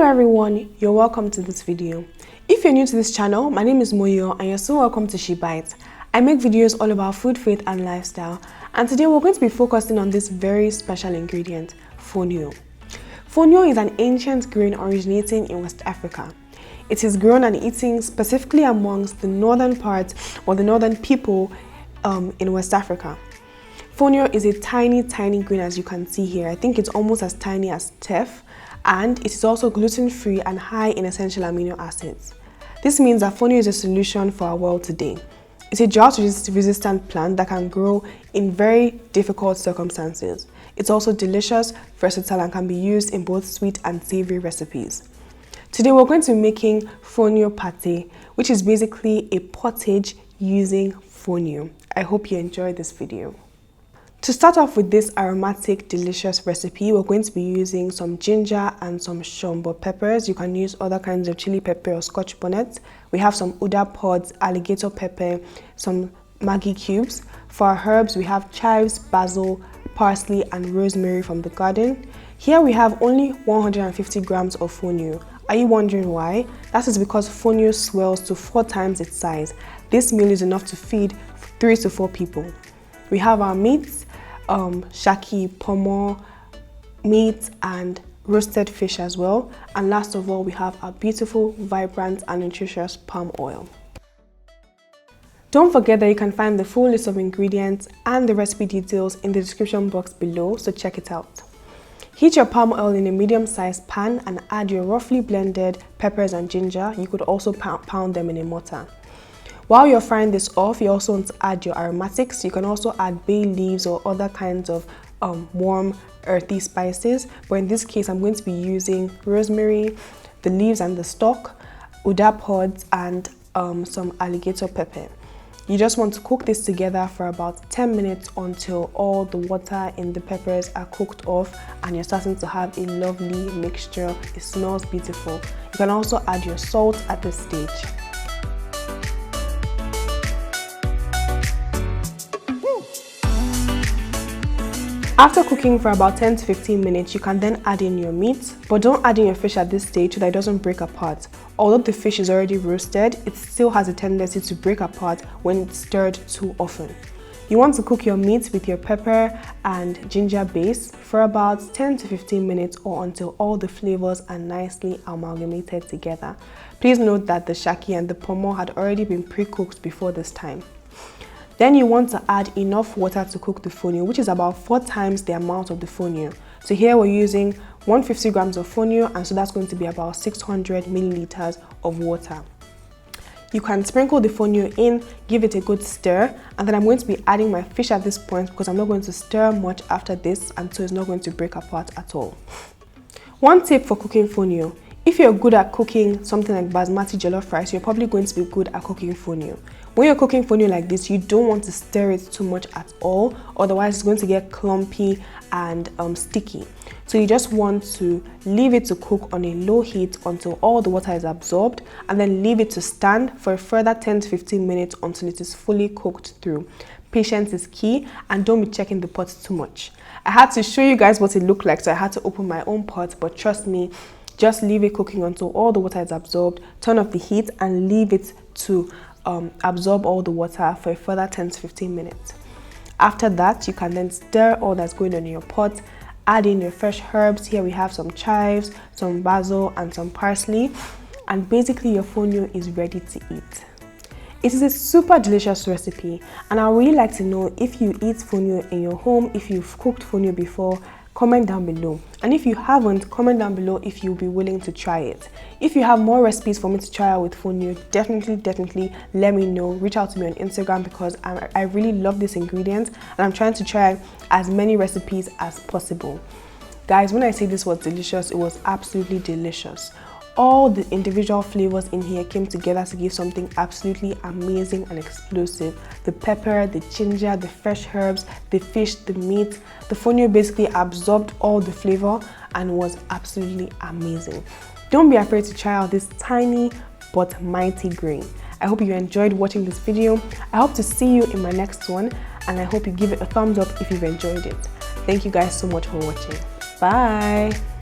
everyone, you're welcome to this video. If you're new to this channel, my name is Moyo and you're so welcome to She Bites. I make videos all about food, faith and lifestyle, and today we're going to be focusing on this very special ingredient, fonio. Fonio is an ancient grain originating in West Africa. It is grown and eaten specifically amongst the northern part or the northern people in West Africa. Fonio is a tiny grain, as you can see here. I think it's almost as tiny as teff, and it is also gluten-free and high in essential amino acids. This means that fonio is a solution for our world today. It's a drought-resistant plant that can grow in very difficult circumstances. It's also delicious, versatile, and can be used in both sweet and savory recipes. Today we're going to be making fonio pate, which is basically a pottage using fonio. I hope you enjoy this video. To start off with this aromatic, delicious recipe, we're going to be using some ginger and some shombo peppers. You can use other kinds of chili pepper or scotch bonnet. We have some uda pods, alligator pepper, some Maggi cubes. For our herbs, we have chives, basil, parsley, and rosemary from the garden. Here we have only 150 grams of fonio. Are you wondering why? That is because fonio swells to 4 times its size. This meal is enough to feed 3 to 4 people. We have our meats, shaki, ponmo, meat, and roasted fish as well. And last of all, we have our beautiful, vibrant, and nutritious palm oil. Don't forget that you can find the full list of ingredients and the recipe details in the description box below, so check it out. Heat your palm oil in a medium-sized pan and add your roughly blended peppers and ginger. You could also pound them in a mortar. While you're frying this off, you also want to add your aromatics. You can also add bay leaves or other kinds of warm, earthy spices. But in this case, I'm going to be using rosemary, the leaves and the stalk, uda pods, and some alligator pepper. You just want to cook this together for about 10 minutes until all the water in the peppers are cooked off and you're starting to have a lovely mixture. It smells beautiful. You can also add your salt at this stage. After cooking for about 10 to 15 minutes, you can then add in your meat, but don't add in your fish at this stage so that it doesn't break apart. Although the fish is already roasted, it still has a tendency to break apart when it's stirred too often. You want to cook your meat with your pepper and ginger base for about 10 to 15 minutes or until all the flavors are nicely amalgamated together. Please note that the shaki and the ponmo had already been pre-cooked before this time. Then you want to add enough water to cook the fonio, which is about 4 times the amount of the fonio. So here we're using 150 grams of fonio, and so that's going to be about 600 milliliters of water. You can sprinkle the fonio in, give it a good stir, and then I'm going to be adding my fish at this point because I'm not going to stir much after this, and so it's not going to break apart at all. One tip for cooking fonio: if you're good at cooking something like basmati jollof rice, you're probably going to be good at cooking fonio. When you're cooking fonio like this, you don't want to stir it too much at all, otherwise it's going to get clumpy and sticky. So you just want to leave it to cook on a low heat until all the water is absorbed, and then leave it to stand for a further 10 to 15 minutes until it is fully cooked through. Patience is key, and don't be checking the pot too much. I had to show you guys what it looked like, so I had to open my own pot, but trust me, just leave it cooking until all the water is absorbed, turn off the heat, and leave it to absorb all the water for a further 10 to 15 minutes. After that, you can then stir all that's going on in your pot, add in your fresh herbs. Here we have some chives, some basil, and some parsley, and basically your fonio is ready to eat. It is a super delicious recipe, and I would really like to know if you eat fonio in your home, if you've cooked fonio before. Comment down below, and if you haven't, comment down below if you'll be willing to try it. If you have more recipes for me to try out with fonio, definitely let me know. Reach out to me on Instagram because I really love this ingredient and I'm trying to try as many recipes as possible. Guys, when I say this was delicious, it was absolutely delicious. All the individual flavors in here came together to give something absolutely amazing and explosive. The pepper, the ginger, the fresh herbs, the fish, the meat. The fonio basically absorbed all the flavor and was absolutely amazing. Don't be afraid to try out this tiny but mighty grain. I hope you enjoyed watching this video. I hope to see you in my next one, and I hope you give it a thumbs up if you've enjoyed it. Thank you guys so much for watching. Bye!